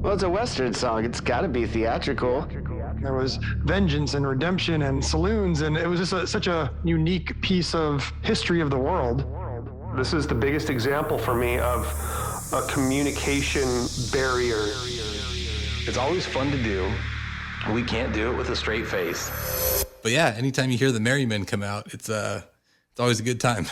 Well, it's a Western song. It's got to be theatrical. There was vengeance and redemption and saloons, and it was just such a unique piece of history of the world. This is the biggest example for me of a communication barrier. It's always fun to do. We can't do it with a straight face. But yeah, anytime you hear the Merry Men come out, it's always a good time.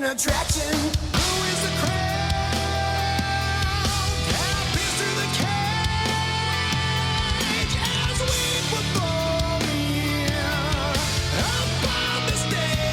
Attraction. Who is the crowd? Pierce through the cage as we perform here upon the stage.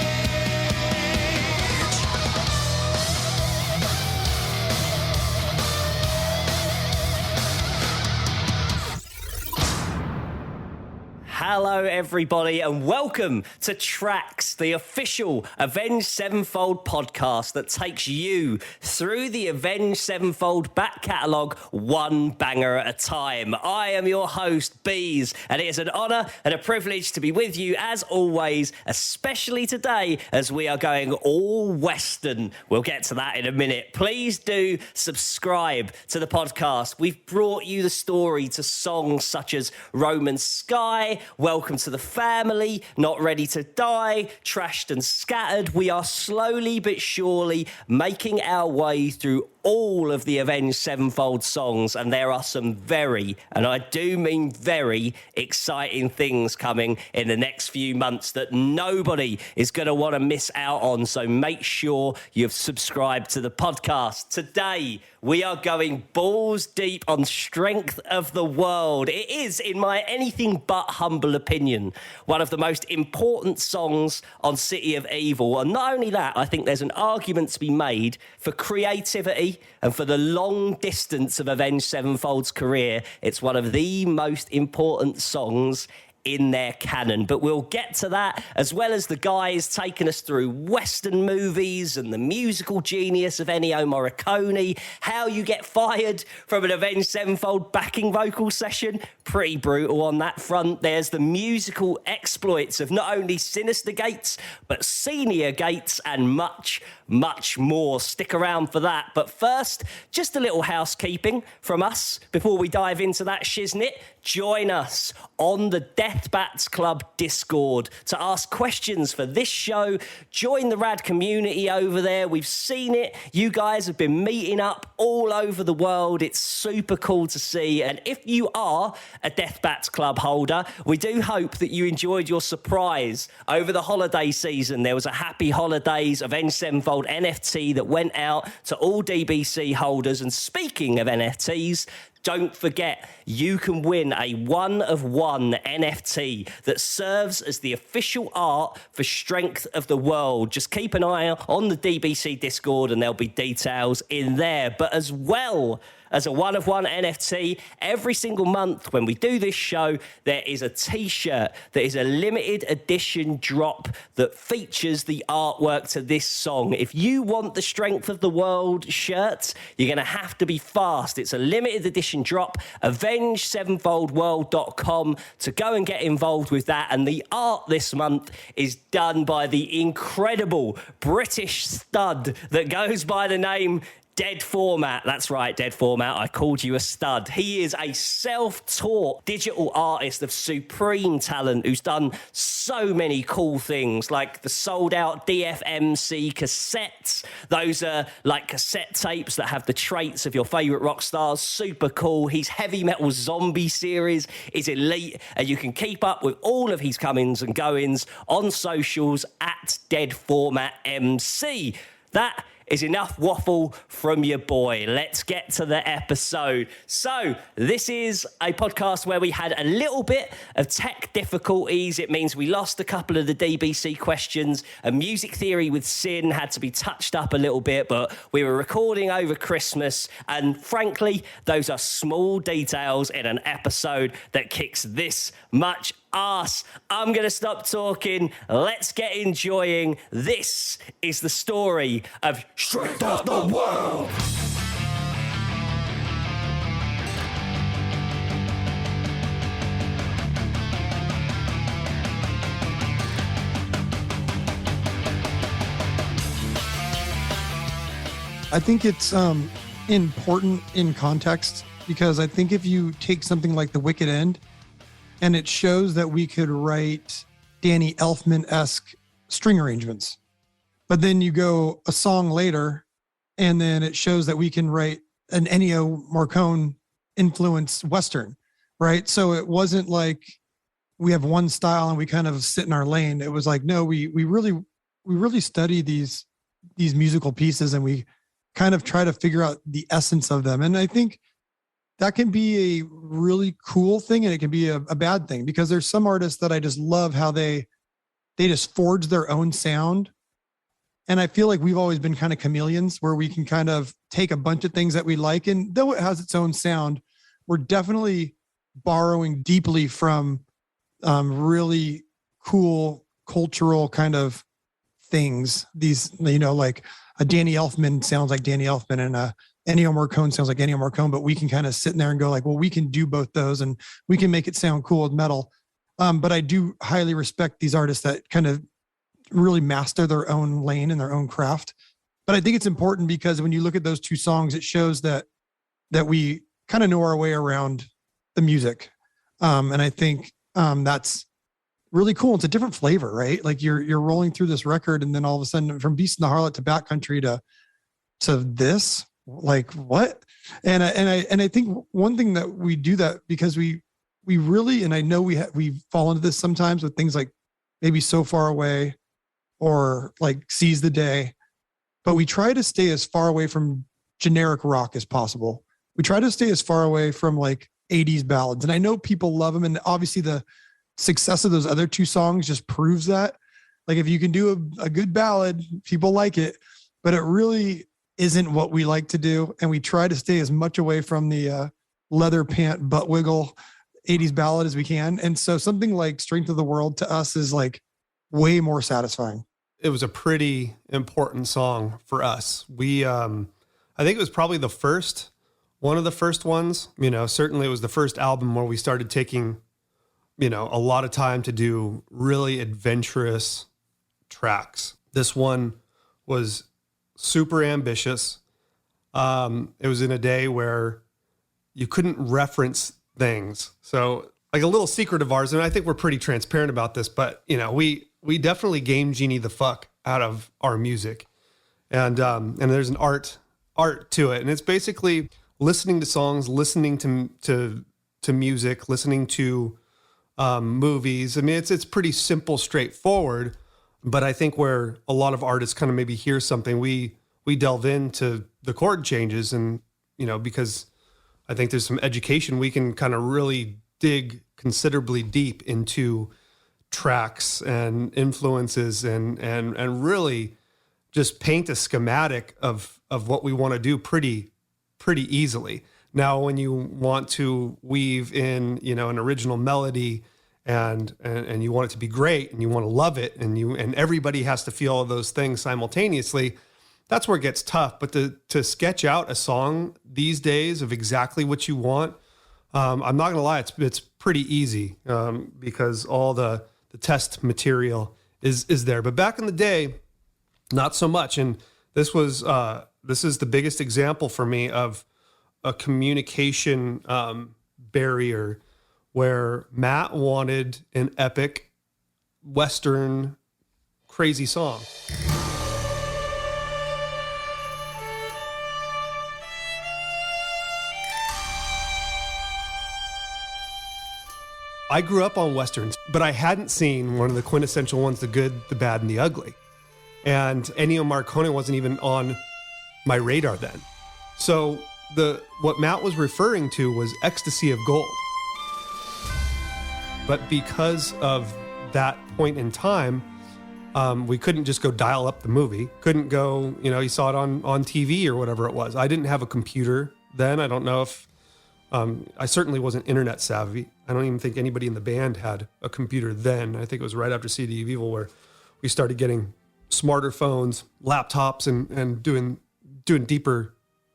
Hello, everybody, and welcome to TRAX, the official Avenged Sevenfold podcast that takes you through the Avenged Sevenfold back catalogue one banger at a time. I am your host, Bees, and it is an honour and a privilege to be with you as always, especially today as we are going all Western. We'll get to that in a minute. Please do subscribe to the podcast. We've brought you the story to songs such as Roman Sky, Welcome to the Family, Not Ready to Die, Trashed and Scattered. We are slowly but surely making our way through all of the Avenged Sevenfold songs, and there are some very, and I do mean very, exciting things coming in the next few months that nobody is going to want to miss out on, so make sure you've subscribed to the podcast. Today, we are going balls deep on Strength of the World. It is, in my anything but humble opinion, one of the most important songs on City of Evil, and not only that, I think there's an argument to be made for creativity and for the long distance of Avenged Sevenfold's career. It's one of the most important songs in their canon. But we'll get to that, as well as the guys taking us through Western movies and the musical genius of Ennio Morricone, how you get fired from an Avenged Sevenfold backing vocal session. Pretty brutal on that front. There's the musical exploits of not only Synyster Gates, but Synyster Gates, and much, much more. Stick around for that. But first, just a little housekeeping from us before we dive into that shiznit. Join us on the Deathbats Club Discord to ask questions for this show. Join the rad community over there. We've seen it. You guys have been meeting up all over the world. It's super cool to see. And if you are a Deathbats Club holder, we do hope that you enjoyed your surprise over the holiday season. There was a Happy Holidays Avenged Sevenfold NFT that went out to all DBC holders. And speaking of NFTs, don't forget, you can win a one-of-one NFT that serves as the official art for Strength of the World. Just keep an eye on the DBC Discord and there'll be details in there. But as well as a one-of-one NFT, every single month when we do this show, there is a T-shirt that is a limited edition drop that features the artwork to this song. If you want the Strength of the World shirt, you're going to have to be fast. It's a limited edition drop, AvengedSevenfoldWorld.com to go and get involved with that. And the art this month is done by the incredible British stud that goes by the name Dead Format. That's right, Dead Format. I called you a stud. He is a self-taught digital artist of supreme talent who's done so many cool things, like the sold-out DFMC cassettes. Those are like cassette tapes that have the traits of your favourite rock stars. Super cool. His heavy metal zombie series is elite, and you can keep up with all of his comings and goings on socials at deadformatmc. That is enough waffle from your boy. Let's get to the episode. So this is a podcast where we had a little bit of tech difficulties. It means we lost a couple of the DBC questions. A music theory with Sin had to be touched up a little bit, but we were recording over Christmas. And frankly, those are small details in an episode that kicks this much ass. I'm going to stop talking. Let's get enjoying. This is the story of Straight Off the World. I think it's important in context, because I think if you take something like The Wicked End and it shows that we could write Danny Elfman-esque string arrangements, but then you go a song later and then it shows that we can write an Ennio Morricone influenced Western, right? So it wasn't like we have one style and we kind of sit in our lane. It was like, no, we really study these musical pieces and we kind of try to figure out the essence of them. And I think that can be a really cool thing and it can be a bad thing, because there's some artists that I just love how they just forge their own sound. And I feel like we've always been kind of chameleons, where we can kind of take a bunch of things that we like, and though it has its own sound, we're definitely borrowing deeply from really cool cultural kind of things. These, like a Danny Elfman sounds like Danny Elfman and a Ennio Morricone sounds like Ennio Morricone, but we can kind of sit in there and go like, well, we can do both those and we can make it sound cool with metal. But I do highly respect these artists that kind of really master their own lane and their own craft. But I think it's important because when you look at those two songs, it shows that we kind of know our way around the music. And I think that's really cool. It's a different flavor, right? Like you're rolling through this record and then all of a sudden from Beast in the Harlot to Backcountry to this, like what? And I think one thing that we do that because we really, and I know we fall into this sometimes with things like maybe So Far Away or like Seize the Day, but we try to stay as far away from generic rock as possible. We try to stay as far away from like 80s ballads. And I know people love them. And obviously the success of those other two songs just proves that. Like if you can do a good ballad, people like it, but it really isn't what we like to do. And we try to stay as much away from the leather pant butt wiggle 80s ballad as we can. And so something like Strength of the World to us is like way more satisfying. It was a pretty important song for us. We, I think it was probably one of the first ones, certainly it was the first album where we started taking, a lot of time to do really adventurous tracks. This one was super ambitious. It was in a day where you couldn't reference things. So like a little secret of ours, and I think we're pretty transparent about this, but we definitely game genie the fuck out of our music. And there's an art to it. And it's basically listening to songs, listening to music, listening to movies. I mean, it's pretty simple, straightforward, but I think where a lot of artists kind of maybe hear something, we delve into the chord changes and, because I think there's some education, we can kind of really dig considerably deep into tracks and influences and really just paint a schematic of what we want to do pretty easily. Now, when you want to weave in, an original melody and you want it to be great and you want to love it and everybody has to feel all those things simultaneously, that's where it gets tough. But to sketch out a song these days of exactly what you want, I'm not going to lie, it's pretty easy because all the test material is there. But back in the day, not so much. And this is the biggest example for me of a communication barrier where Matt wanted an epic Western crazy song. I grew up on Westerns, but I hadn't seen one of the quintessential ones, the good, the bad, and the ugly. And Ennio Morricone wasn't even on my radar then. So what Matt was referring to was Ecstasy of Gold. But because of that point in time, we couldn't just go dial up the movie. Couldn't go, you saw it on TV or whatever it was. I didn't have a computer then. I don't know if I certainly wasn't internet savvy. I don't even think anybody in the band had a computer then. I think it was right after CD of Evil where we started getting smarter phones, laptops, and doing deeper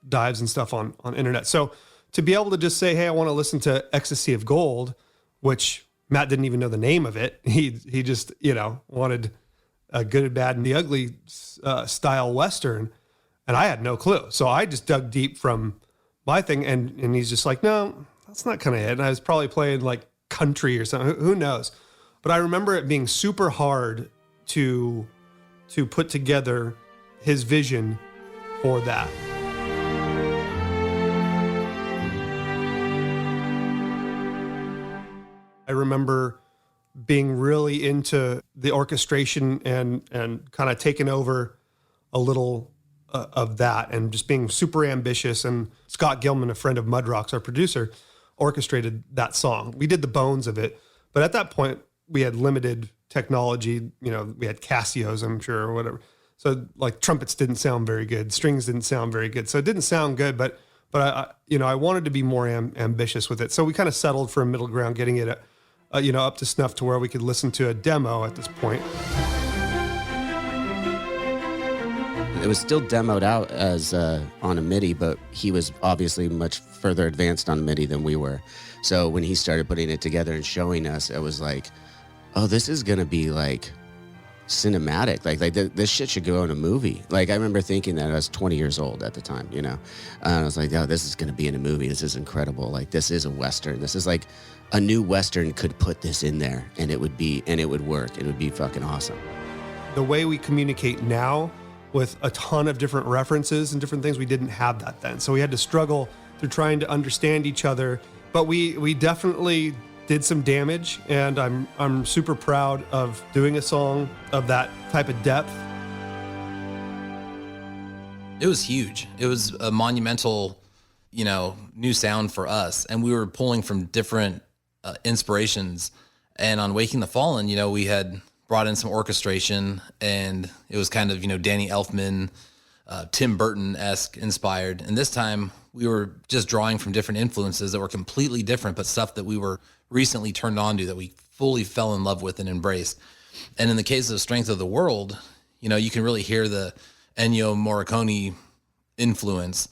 dives and stuff on internet. So to be able to just say, hey, I want to listen to Ecstasy of Gold, which Matt didn't even know the name of it. He just, wanted a Good, Bad, and the Ugly style Western. And I had no clue. So I just dug deep from my thing. And he's just like, no, that's not kind of it. And I was probably playing like country or something. Who knows? But I remember it being super hard to put together his vision for that. I remember being really into the orchestration and kind of taking over a little of that and just being super ambitious. And Scott Gilman, a friend of Mudrock's, our producer, orchestrated that song. We did the bones of it. But at that point, we had limited technology. We had Casios, I'm sure, or whatever. So like trumpets didn't sound very good. Strings didn't sound very good. So it didn't sound good, but I wanted to be more ambitious with it. So we kind of settled for a middle ground, getting it up to snuff to where we could listen to a demo at this point. It was still demoed out as on a MIDI, but he was obviously much further advanced on MIDI than we were. So when he started putting it together and showing us, it was like, oh, this is going to be like cinematic. Like this shit should go in a movie. Like I remember thinking that I was 20 years old at the time, And I was like, oh, this is going to be in a movie. This is incredible. Like this is a Western. This is like a new Western could put this in there and it would work. It would be fucking awesome. The way we communicate now with a ton of different references and different things, we didn't have that then. So we had to struggle through trying to understand each other, but we definitely did some damage, and I'm super proud of doing a song of that type of depth. It was huge. It was a monumental, new sound for us, and we were pulling from different inspirations. And on Waking the Fallen, we had brought in some orchestration, and it was kind of, Danny Elfman, Tim Burton-esque inspired. And this time we were just drawing from different influences that were completely different, but stuff that we were recently turned on to, that we fully fell in love with and embraced. And in the case of Strength of the World, you can really hear the Ennio Morricone influence.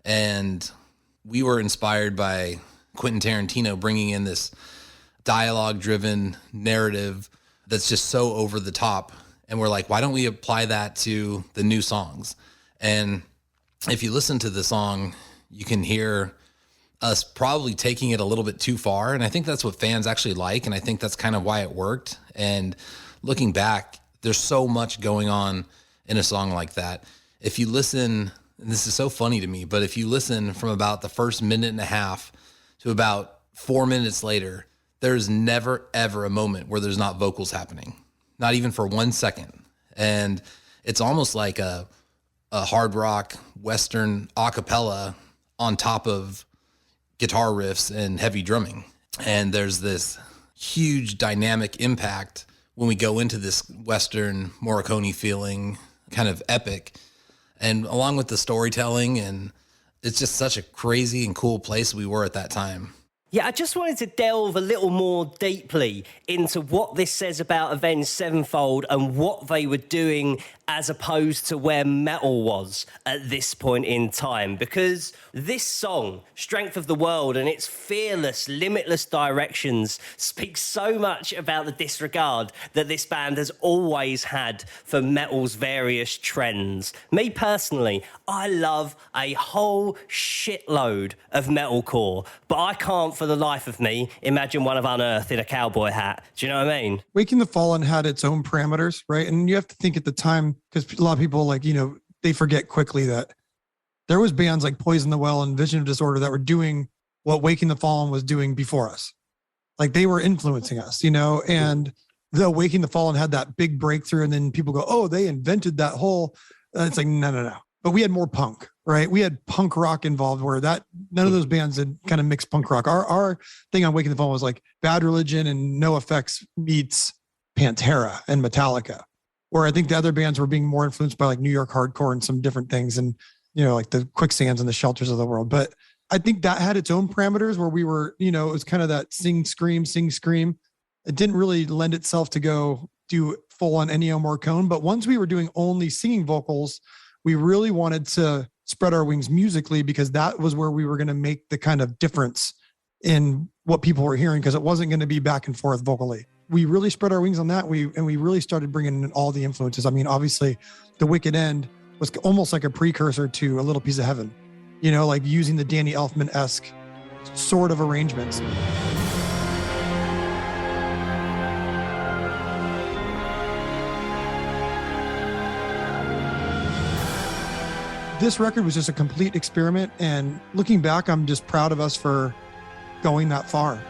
And we were inspired by Quentin Tarantino bringing in this dialogue-driven narrative that's just so over the top. And we're like, why don't we apply that to the new songs? And if you listen to the song, you can hear us probably taking it a little bit too far. And I think that's what fans actually like. And I think that's kind of why it worked. And looking back, there's so much going on in a song like that. If you listen, and this is so funny to me, but if you listen from about the first minute and a half to about 4 minutes later, there's never, ever a moment where there's not vocals happening, not even for 1 second. And it's almost like a hard rock Western a cappella on top of guitar riffs and heavy drumming. And there's this huge dynamic impact when we go into this Western Morricone feeling, kind of epic. And along with the storytelling, and it's just such a crazy and cool place we were at that time. Yeah, I just wanted to delve a little more deeply into what this says about Avenged Sevenfold and what they were doing as opposed to where metal was at this point in time. Because this song, Strength of the World, and its fearless, limitless directions speaks so much about the disregard that this band has always had for metal's various trends. Me personally, I love a whole shitload of metalcore, but I can't for the life of me imagine one of Unearth in a cowboy hat. Do you know what I mean? Waking the Fallen had its own parameters, right? And you have to think at the time, because a lot of people they forget quickly that there was bands like Poison the Well and Vision of Disorder that were doing what Waking the Fallen was doing before us. Like they were influencing us, and the Waking the Fallen had that big breakthrough, and then people go, oh, they invented that whole, it's like, no. But we had more punk, right? We had punk rock involved where none of those bands had kind of mixed punk rock. Our thing on Waking the Fallen was like Bad Religion and NoFX meets Pantera and Metallica, where I think the other bands were being more influenced by like New York hardcore and some different things, and like the Quicksands and the Shelters of the world. But I think that had its own parameters where we were, it was kind of that sing, scream, sing, scream. It didn't really lend itself to go do full on Ennio Morricone. But once we were doing only singing vocals, we really wanted to spread our wings musically, because that was where we were going to make the kind of difference in what people were hearing, because it wasn't going to be back and forth vocally. We really spread our wings on that. We really started bringing in all the influences. I mean, obviously The Wicked End was almost like a precursor to A Little Piece of Heaven, like using the Danny Elfman-esque sort of arrangements. This record was just a complete experiment, and looking back, I'm just proud of us for going that far.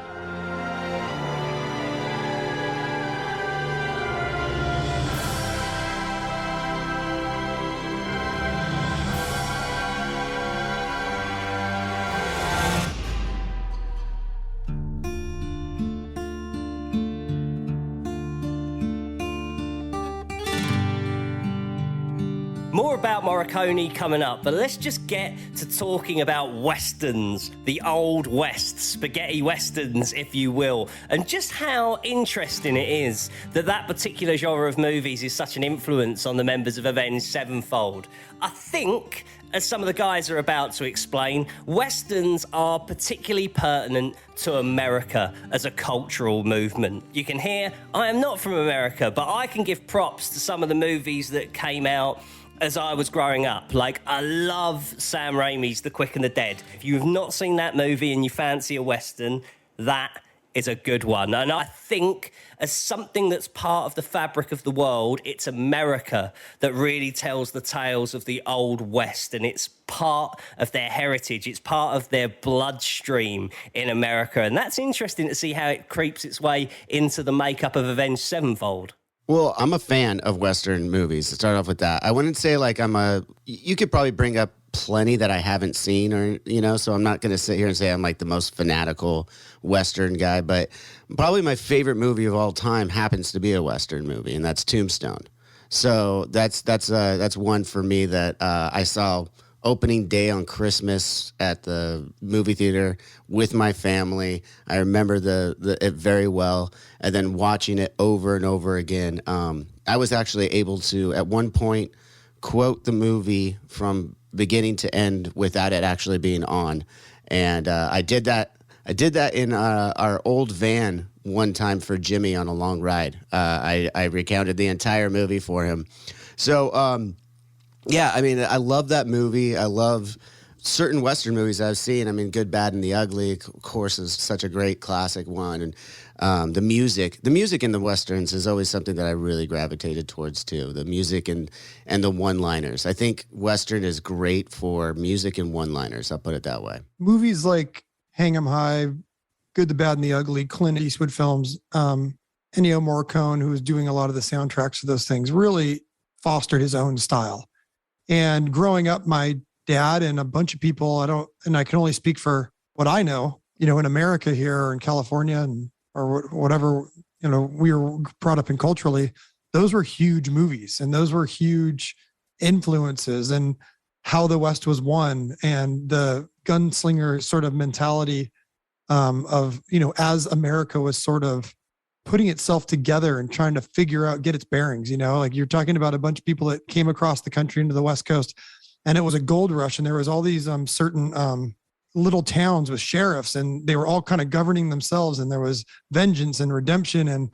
More about Morricone coming up, but let's just get to talking about westerns, the old west, spaghetti westerns, if you will, and just how interesting it is that that particular genre of movies is such an influence on the members of Avenged Sevenfold. I think, as some of the guys are about to explain, westerns are particularly pertinent to America as a cultural movement. You can hear, I am not from America, but I can give props to some of the movies that came out as I was growing up. Like, I love Sam Raimi's The Quick and the Dead. If you've not seen that movie and you fancy a Western, that is a good one. And I think as something that's part of the fabric of the world, it's America that really tells the tales of the Old West, and it's part of their heritage. It's part of their bloodstream in America. And that's interesting to see how it creeps its way into the makeup of Avenged Sevenfold. Well, I'm a fan of Western movies. To start off with that, I wouldn't say like you could probably bring up plenty that I haven't seen, or, so I'm not going to sit here and say I'm like the most fanatical Western guy, but probably my favorite movie of all time happens to be a Western movie, and that's Tombstone. So that's one for me that I saw opening day on Christmas at the movie theater with my family. I remember it very well, and then watching it over and over again. I was actually able to, at one point, quote the movie from beginning to end without it actually being on, and I did that in our old van one time for Jimmy on a long ride. I recounted the entire movie for him. So yeah, I mean, I love that movie. I love certain Western movies I've seen. I mean, Good, Bad, and the Ugly, of course, is such a great classic one. And the music in the Westerns is always something that I really gravitated towards, too. The music and the one-liners. I think Western is great for music and one-liners. I'll put it that way. Movies like Hang 'em High, Good, the Bad, and the Ugly, Clint Eastwood films, Ennio Morricone, who was doing a lot of the soundtracks of those things, really fostered his own style. And growing up, my dad and a bunch of people, I can only speak for what I know, in America here or in California or whatever, we were brought up in culturally, those were huge movies and those were huge influences, and how the West was won and the gunslinger sort of mentality of, as America was sort of putting itself together and trying to figure out, get its bearings, like you're talking about a bunch of people that came across the country into the West Coast, and it was a gold rush. And there was all these certain little towns with sheriffs, and they were all kind of governing themselves. And there was vengeance and redemption and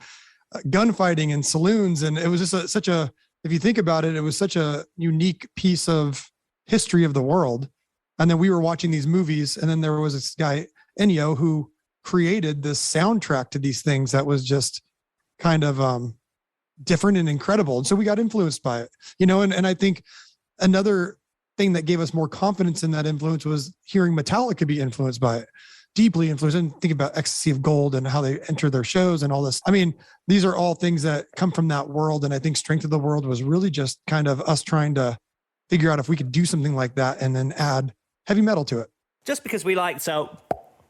gunfighting and saloons. And it was just if you think about it, it was such a unique piece of history of the world. And then we were watching these movies, and then there was this guy, Ennio, who created this soundtrack to these things that was just kind of different and incredible. And so we got influenced by it, and I think another thing that gave us more confidence in that influence was hearing Metallica be influenced by it, deeply influenced. And think about Ecstasy of Gold and how they enter their shows and all this. I mean, these are all things that come from that world. And I think Strength of the World was really just kind of us trying to figure out if we could do something like that and then add heavy metal to it. Just because we like to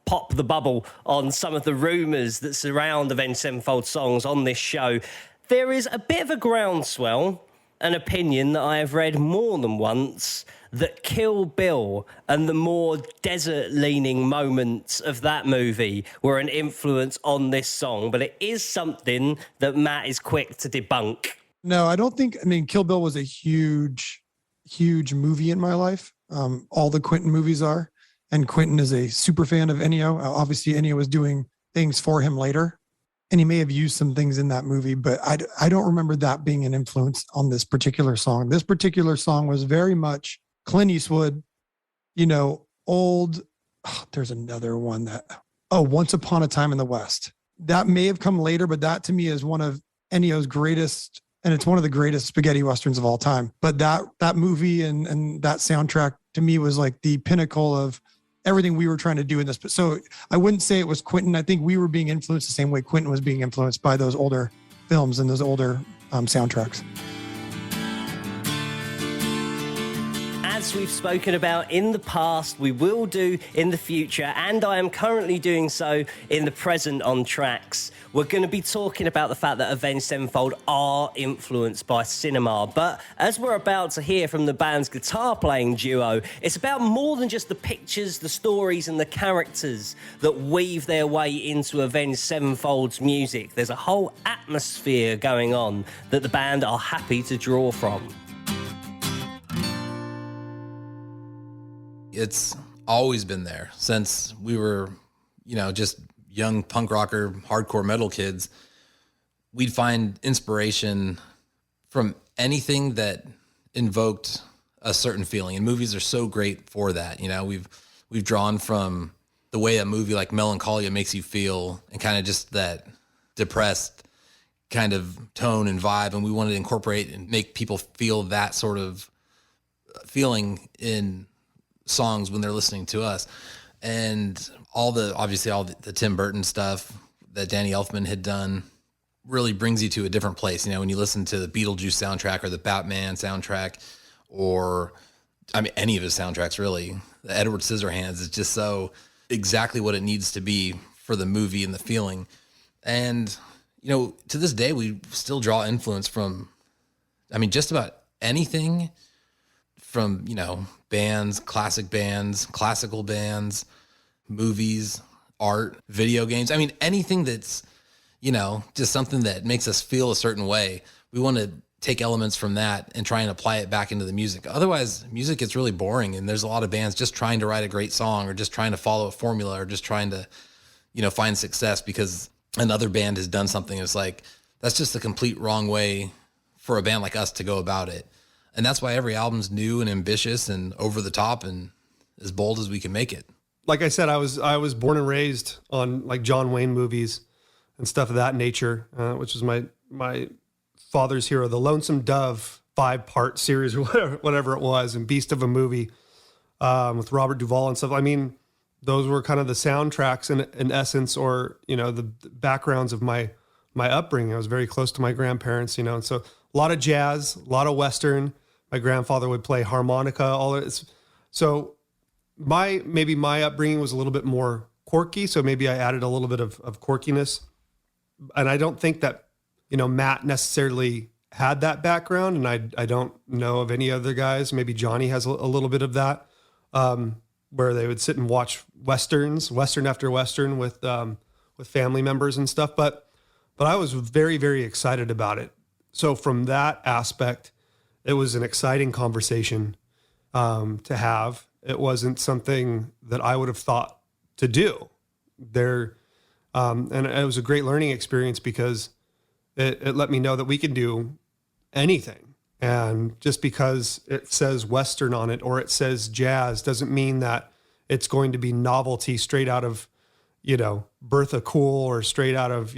pop the bubble on some of the rumours that surround Avenged Sevenfold songs on this show, there is a bit of a groundswell an opinion that I have read more than once, that Kill Bill and the more desert-leaning moments of that movie were an influence on this song, but it is something that Matt is quick to debunk. No, I don't think. I mean, Kill Bill was a huge movie in my life. All the Quentin movies are, and Quentin is a super fan of Ennio. Obviously, Ennio was doing things for him later, and he may have used some things in that movie, but I don't remember that being an influence on this particular song. This particular song was very much Clint Eastwood, old. Oh, there's another one Once Upon a Time in the West. That may have come later, but that to me is one of Ennio's greatest, and it's one of the greatest spaghetti westerns of all time. But that movie and that soundtrack to me was like the pinnacle of everything we were trying to do in this. So I wouldn't say it was Quentin. I think we were being influenced the same way Quentin was being influenced by those older films and those older soundtracks. As we've spoken about in the past, we will do in the future, and I am currently doing so in the present on TRAX. We're going to be talking about the fact that Avenged Sevenfold are influenced by cinema, but as we're about to hear from the band's guitar-playing duo, it's about more than just the pictures, the stories, and the characters that weave their way into Avenged Sevenfold's music. There's a whole atmosphere going on that the band are happy to draw from. It's always been there since we were, just young punk rocker, hardcore metal kids. We'd find inspiration from anything that invoked a certain feeling, and movies are so great for that. We've drawn from the way a movie like Melancholia makes you feel, and kind of just that depressed kind of tone and vibe, and we wanted to incorporate and make people feel that sort of feeling in songs when they're listening to us. And all the Tim Burton stuff that Danny Elfman had done really brings you to a different place. When you listen to the Beetlejuice soundtrack or the Batman soundtrack, or any of his soundtracks, really, the Edward Scissorhands is just so exactly what it needs to be for the movie and the feeling. And to this day we still draw influence from just about anything, from bands, classical bands, movies, art, video games. Anything that's, just something that makes us feel a certain way. We want to take elements from that and try and apply it back into the music. Otherwise, music gets really boring, and there's a lot of bands just trying to write a great song, or just trying to follow a formula, or just trying to, find success because another band has done something. It's like, that's just the complete wrong way for a band like us to go about it. And that's why every album's new and ambitious and over the top and as bold as we can make it. Like I said, I was born and raised on like John Wayne movies and stuff of that nature, which was my father's hero, the Lonesome Dove 5-part series or whatever it was, and Beast of a Movie with Robert Duvall and stuff. Those were kind of the soundtracks in essence, or the backgrounds of my upbringing. I was very close to my grandparents, and so a lot of jazz, a lot of Western. My grandfather would play harmonica, all of it. So maybe my upbringing was a little bit more quirky. So maybe I added a little bit of quirkiness. And I don't think that, Matt necessarily had that background. And I don't know of any other guys. Maybe Johnny has a little bit of that, where they would sit and watch Westerns, Western after Western with family members and stuff. But I was very, very excited about it. So from that aspect, it was an exciting conversation to have. It wasn't something that I would have thought to do there. And it was a great learning experience because it let me know that we can do anything. And just because it says Western on it or it says jazz doesn't mean that it's going to be novelty straight out of, Bertha Cool or straight out of,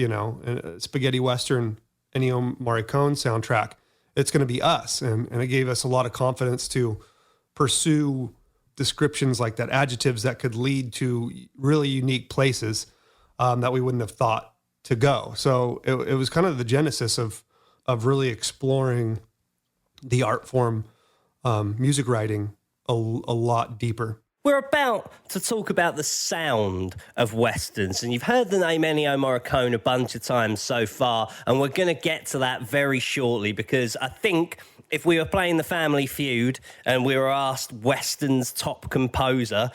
spaghetti Western Ennio Morricone soundtrack. It's going to be us. And it gave us a lot of confidence to pursue descriptions like that, adjectives that could lead to really unique places that we wouldn't have thought to go. So it was kind of the genesis of really exploring the art form, music writing a lot deeper. We're about to talk about the sound of Westerns, and you've heard the name Ennio Morricone a bunch of times so far, and we're going to get to that very shortly because I think if we were playing the Family Feud and we were asked Western's top composer,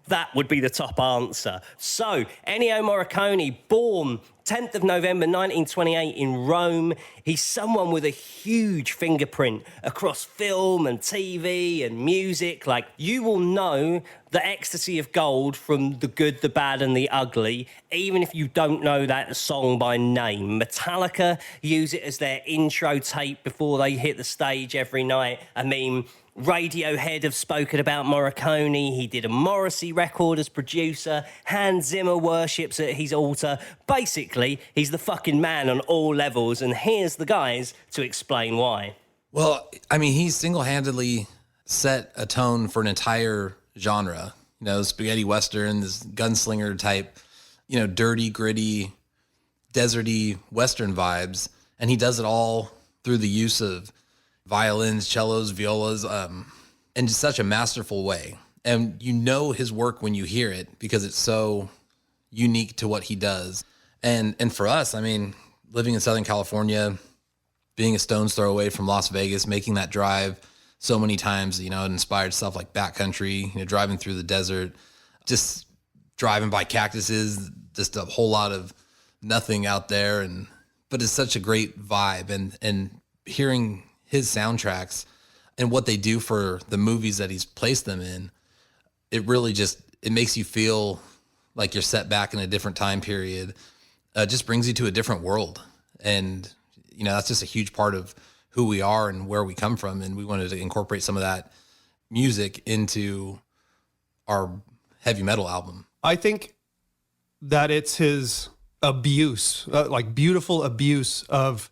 that would be the top answer. So, Ennio Morricone, born 10th of November 1928 in Rome. He's someone with a huge fingerprint across film and TV and music. Like, you will know the Ecstasy of Gold from The Good, the Bad and the Ugly, even if you don't know that song by name. Metallica use it as their intro tape before they hit the stage every night. I mean, Radiohead have spoken about Morricone. He did a Morrissey record as producer. Hans Zimmer worships at his altar. Basically, he's the fucking man on all levels, and here's the guys to explain why. Well, I mean, he single-handedly set a tone for an entire genre. You know, spaghetti western, this gunslinger type, you know, dirty, gritty, deserty western vibes, and he does it all through the use of violins, cellos, violas, in such a masterful way. And you know his work when you hear it because it's so unique to what he does. And for us, I mean, living in Southern California, being a stone's throw away from Las Vegas, making that drive so many times, you know, it inspired stuff like Backcountry, you know, driving through the desert, just driving by cactuses, just a whole lot of nothing out there. But it's such a great vibe, and hearing his soundtracks and what they do for the movies that he's placed them in, it really just, it makes you feel like you're set back in a different time period. Just brings you to a different world. And, you know, that's just a huge part of who we are and where we come from. And we wanted to incorporate some of that music into our heavy metal album. I think that it's his abuse, like beautiful abuse of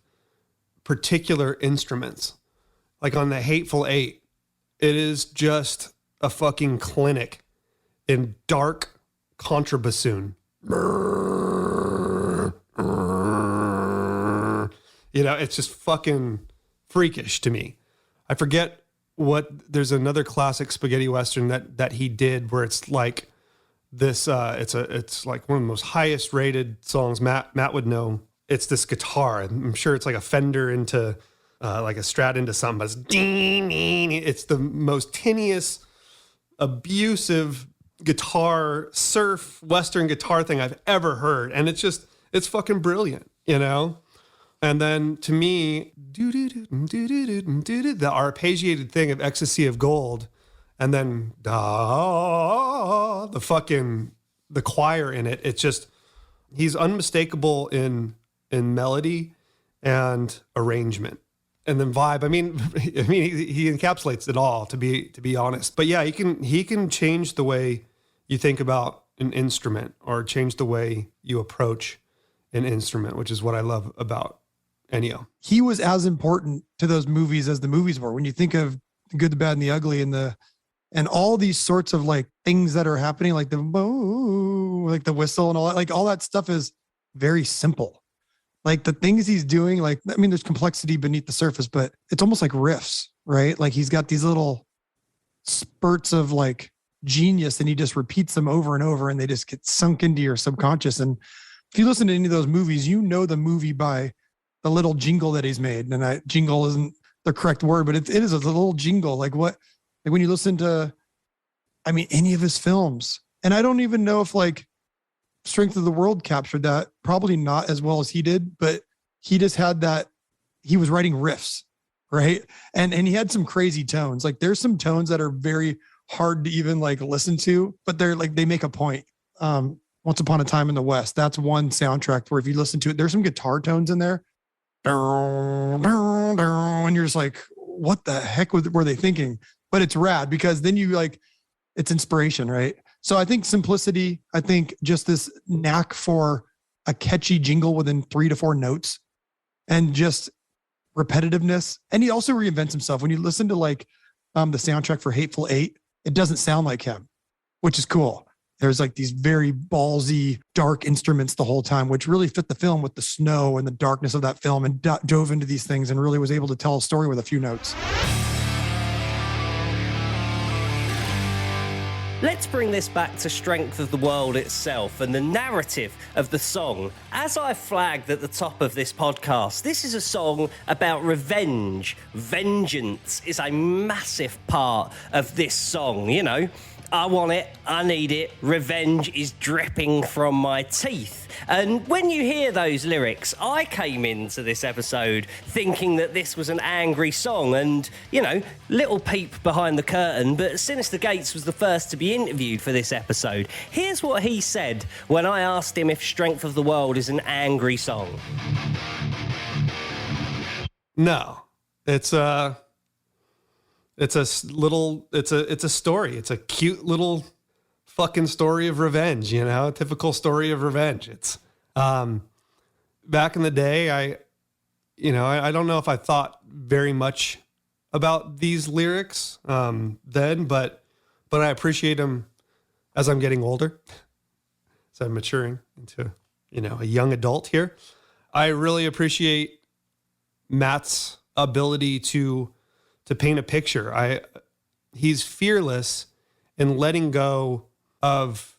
particular instruments. Like on the Hateful Eight, it is just a fucking clinic in dark contrabassoon. You know, it's just fucking freakish to me. I forget there's another classic spaghetti western that he did where it's like this, it's like one of the most highest rated songs. Matt would know. It's this guitar. I'm sure it's like a Fender into like a Strat into something, but it's the most tinniest, abusive guitar, surf, Western guitar thing I've ever heard. And it's fucking brilliant, you know? And then to me, the arpeggiated thing of Ecstasy of Gold, and then the choir in it, it's just, he's unmistakable in melody and arrangement, and then vibe. I mean, he encapsulates it all. To be honest, but yeah, he can change the way you think about an instrument or change the way you approach an instrument, which is what I love about Ennio. He was as important to those movies as the movies were. When you think of The Good, the Bad, and the Ugly, and all these sorts of like things that are happening, like the whistle and all that, like all that stuff is very simple. Like the things he's doing, like, I mean, there's complexity beneath the surface, but it's almost like riffs, right? Like he's got these little spurts of like genius and he just repeats them over and over and they just get sunk into your subconscious. And if you listen to any of those movies, you know the movie by the little jingle that he's made. And that jingle isn't the correct word, but it is a little jingle. Like when you listen to, I mean, any of his films, and I don't even know if like Strength of the World captured that, probably not as well as he did, but he just had that, he was writing riffs, right? And he had some crazy tones. Like there's some tones that are very hard to even like listen to, but they're like, they make a point. Once Upon a Time in the West, that's one soundtrack where if you listen to it, there's some guitar tones in there. And you're just like, what the heck were they thinking? But it's rad because then you like, it's inspiration, right? So I think simplicity, I think just this knack for a catchy jingle within 3 to 4 notes and just repetitiveness. And he also reinvents himself. When you listen to like the soundtrack for Hateful Eight, it doesn't sound like him, which is cool. There's like these very ballsy, dark instruments the whole time, which really fit the film with the snow and the darkness of that film, and dove into these things and really was able to tell a story with a few notes. Let's bring this back to Strength of the World itself and the narrative of the song. As I flagged at the top of this podcast, this is a song about revenge. Vengeance is a massive part of this song, you know. I want it, I need it, revenge is dripping from my teeth. And when you hear those lyrics, I came into this episode thinking that this was an angry song and, you know, little peep behind the curtain, but Synyster Gates was the first to be interviewed for this episode. Here's what he said when I asked him if Strength of the World is an angry song. No, it's a story. It's a cute little fucking story of revenge, you know, a typical story of revenge. It's, back in the day, I don't know if I thought very much about these lyrics, then, but I appreciate them as I'm getting older, as I'm maturing into, you know, a young adult here. I really appreciate Matt's ability to paint a picture. He's fearless in letting go of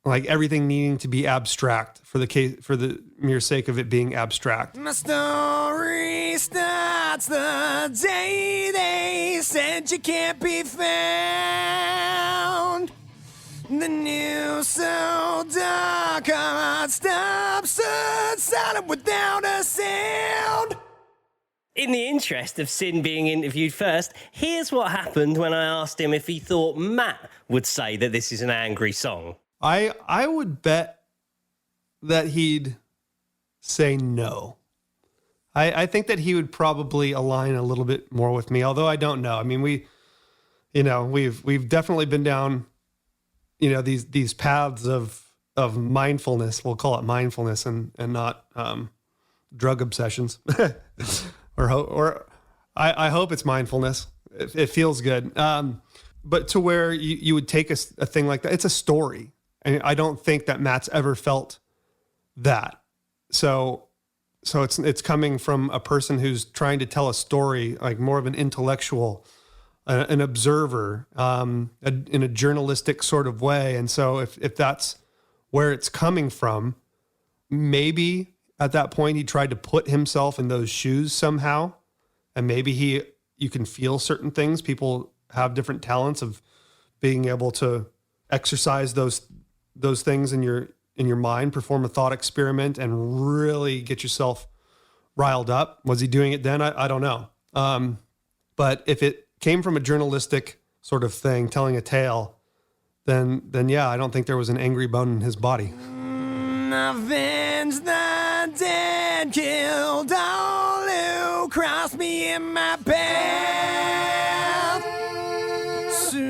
like everything needing to be abstract for the mere sake of it being abstract. My story starts the day they said you can't be found. The news so dark, our heart stops silent without a sound. In the interest of Sin being interviewed first, here's what happened when I asked him if he thought Matt would say that this is an angry song. I would bet that he'd say no. I think that he would probably align a little bit more with me, although I don't know. I mean, we've definitely been down, you know, these paths of mindfulness. We'll call it mindfulness and not drug obsessions. Or I hope it's mindfulness. It feels good. But to where you would take a thing like that, it's a story. And I don't think that Matt's ever felt that. So it's coming from a person who's trying to tell a story, like more of an intellectual, an observer, in a journalistic sort of way. And so if that's where it's coming from, maybe at that point he tried to put himself in those shoes somehow. And maybe you can feel certain things. People have different talents of being able to exercise those things in your mind, perform a thought experiment and really get yourself riled up. Was he doing it then? I don't know. But if it came from a journalistic sort of thing, telling a tale, then yeah, I don't think there was an angry bone in his body. Avenge the dead, killed all who crossed me in my path. Suicidal,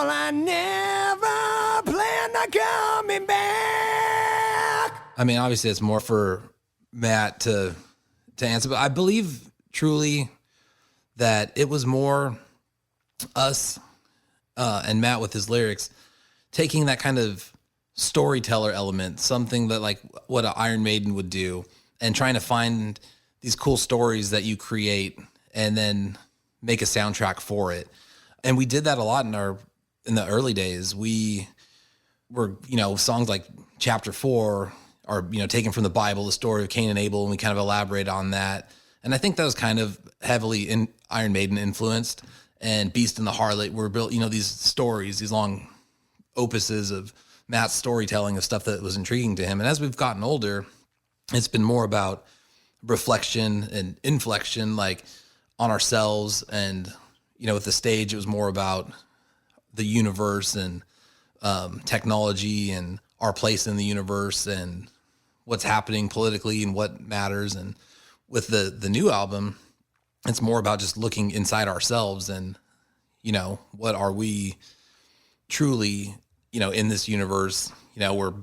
I never planned on coming back. I mean, obviously it's more for Matt to answer, but I believe truly that it was more us and Matt with his lyrics taking that kind of storyteller element, something that like what an Iron Maiden would do, and trying to find these cool stories that you create and then make a soundtrack for it. And we did that a lot in the early days. We were, you know, songs like Chapter 4 are, you know, taken from the Bible, the story of Cain and Abel, and we kind of elaborate on that. And I think that was kind of heavily in Iron Maiden influenced. And Beast and the Harlot were built, you know, these stories, these long opuses of Matt's storytelling of stuff that was intriguing to him. And as we've gotten older, it's been more about reflection and inflection, like on ourselves. And, you know, with the stage, it was more about the universe and technology and our place in the universe and what's happening politically and what matters. And with the new album, it's more about just looking inside ourselves and, you know, what are we truly, you know, in this universe. You know, we're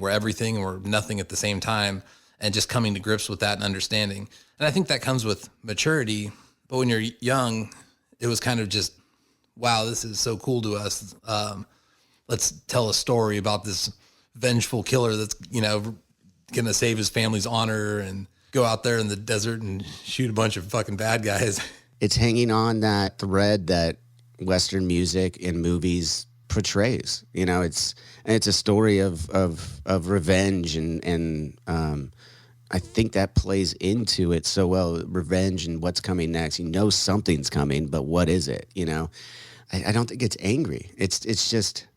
everything and we're nothing at the same time, and just coming to grips with that and understanding. And I think that comes with maturity. But when you're young, it was kind of just, wow, this is so cool to us. Let's tell a story about this vengeful killer that's, you know, going to save his family's honor and go out there in the desert and shoot a bunch of fucking bad guys. It's hanging on that thread that Western music and movies portrays. You know, it's a story of revenge and I think that plays into it so well. Revenge and what's coming next. You know something's coming, but what is it? You know, I don't think it's angry. It's just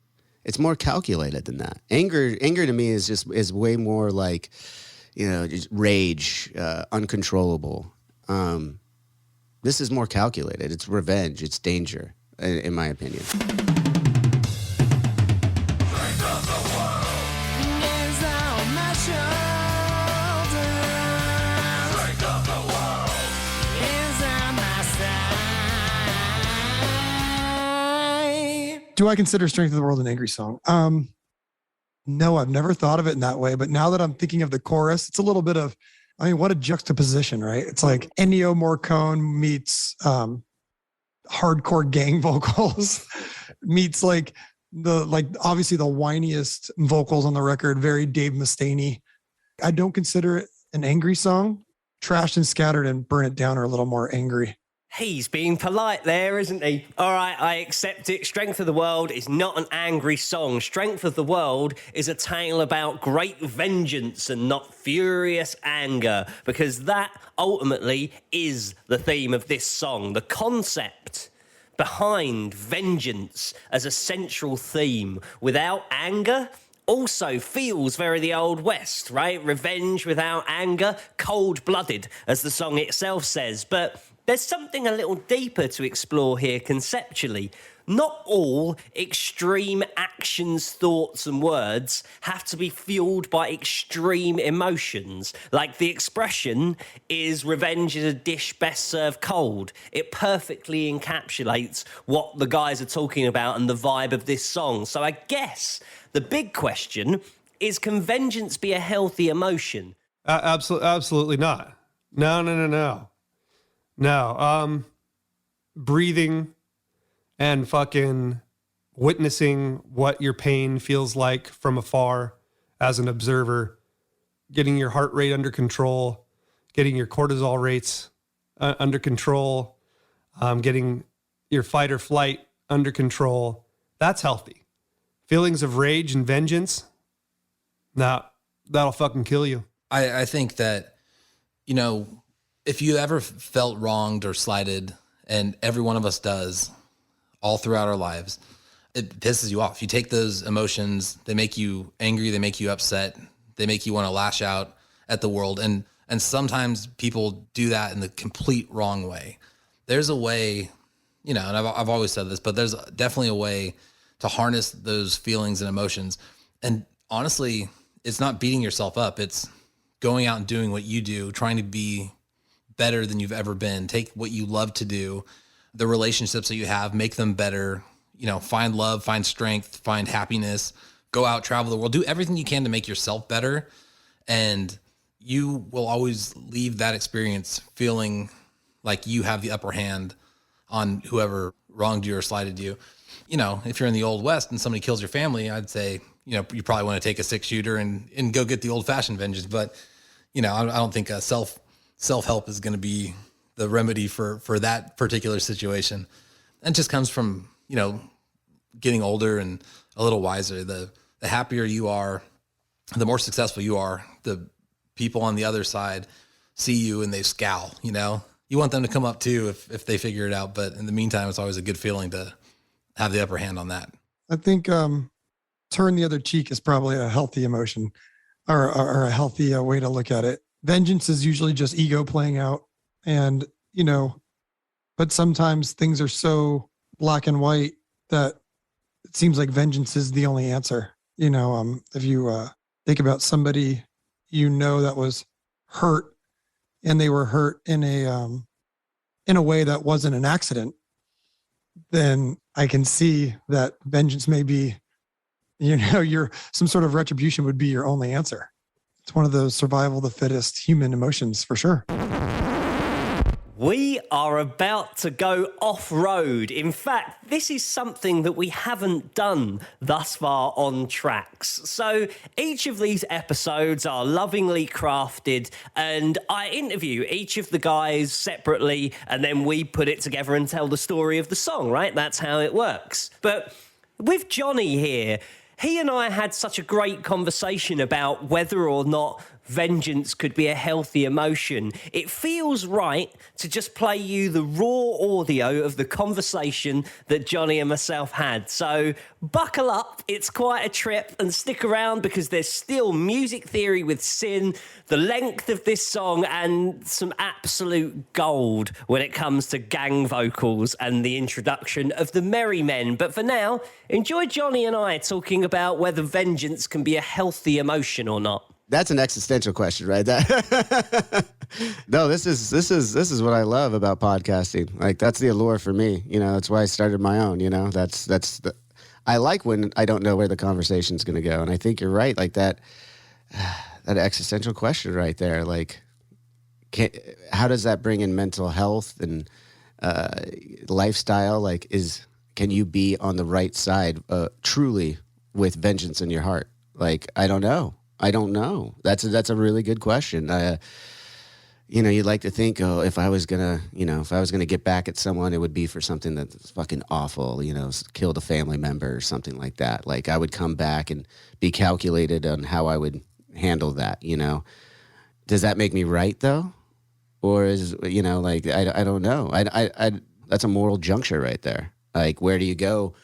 it's more calculated than that. Anger to me is way more like, you know, just rage, uncontrollable. This is more calculated. It's revenge. It's danger, in my opinion. Do I consider Strength of the World an angry song? No, I've never thought of it in that way. But now that I'm thinking of the chorus, it's a little bit of, I mean, what a juxtaposition, right? It's like Ennio Morricone meets hardcore gang vocals, meets obviously the whiniest vocals on the record, very Dave Mustaine. I don't consider it an angry song. Trashed and Scattered and Burn It Down are a little more angry. He's being polite there, isn't he? All right, I accept it. Strength of the World is not an angry song. Strength of the World is a tale about great vengeance and not furious anger, because that ultimately is the theme of this song. The concept behind vengeance as a central theme without anger also feels very the Old West, right? Revenge without anger, cold-blooded, as the song itself says. But there's something a little deeper to explore here conceptually. Not all extreme actions, thoughts, and words have to be fueled by extreme emotions. Like the expression is revenge is a dish best served cold. It perfectly encapsulates what the guys are talking about and the vibe of this song. So I guess the big question is, can vengeance be a healthy emotion? Absolutely not. No. Breathing and fucking witnessing what your pain feels like from afar as an observer, getting your heart rate under control, getting your cortisol rates under control, getting your fight or flight under control. That's healthy. Feelings of rage and vengeance, that'll fucking kill you. I think that, you know, if you ever felt wronged or slighted, and every one of us does all throughout our lives, it pisses you off. You take those emotions, they make you angry, they make you upset, they make you want to lash out at the world. And sometimes people do that in the complete wrong way. There's a way, you know, and I've always said this, but there's definitely a way to harness those feelings and emotions. And honestly, it's not beating yourself up. It's going out and doing what you do, trying to be better than you've ever been. Take what you love to do, the relationships that you have, make them better, you know, find love, find strength, find happiness, go out, travel the world, do everything you can to make yourself better. And you will always leave that experience feeling like you have the upper hand on whoever wronged you or slighted you. You know, if you're in the Old West and somebody kills your family, I'd say, you know, you probably want to take a 6-shooter and go get the old fashioned vengeance. But, you know, I don't think self-help is going to be the remedy for that particular situation. And it just comes from, you know, getting older and a little wiser. The happier you are, the more successful you are, the people on the other side see you and they scowl, you know. You want them to come up too if they figure it out. But in the meantime, it's always a good feeling to have the upper hand on that. I think turn the other cheek is probably a healthy emotion or a healthy way to look at it. Vengeance is usually just ego playing out, and, you know, but sometimes things are so black and white that it seems like vengeance is the only answer. You know, if you think about somebody, you know, that was hurt and they were hurt in a way that wasn't an accident, then I can see that vengeance may be, you know, some sort of retribution would be your only answer. It's one of those survival of the fittest human emotions for sure. We are about to go off-road. In fact, this is something that we haven't done thus far on TRAX. So each of these episodes are lovingly crafted, and I interview each of the guys separately, and then we put it together and tell the story of the song, right? That's how it works. But with Johnny here, he and I had such a great conversation about whether or not vengeance could be a healthy emotion. It feels right to just play you the raw audio of the conversation that Johnny and myself had. So buckle up, it's quite a trip, and stick around because there's still music theory with Syn, the length of this song, and some absolute gold when it comes to gang vocals and the introduction of the Merry Men. But for now, enjoy Johnny and I talking about whether vengeance can be a healthy emotion or not. That's an existential question, right? No, this is what I love about podcasting. Like, that's the allure for me. You know, that's why I started my own. You know, I like when I don't know where the conversation's going to go, and I think you're right. Like that existential question right there. Like, how does that bring in mental health and lifestyle? Like, can you be on the right side truly with vengeance in your heart? Like, I don't know. That's a really good question. You know, you'd like to think, if I was gonna get back at someone, it would be for something that's fucking awful. You know, killed a family member or something like that. Like, I would come back and be calculated on how I would handle that. You know, does that make me right though, or is, you know, like I don't know. I that's a moral juncture right there. Like, where do you go?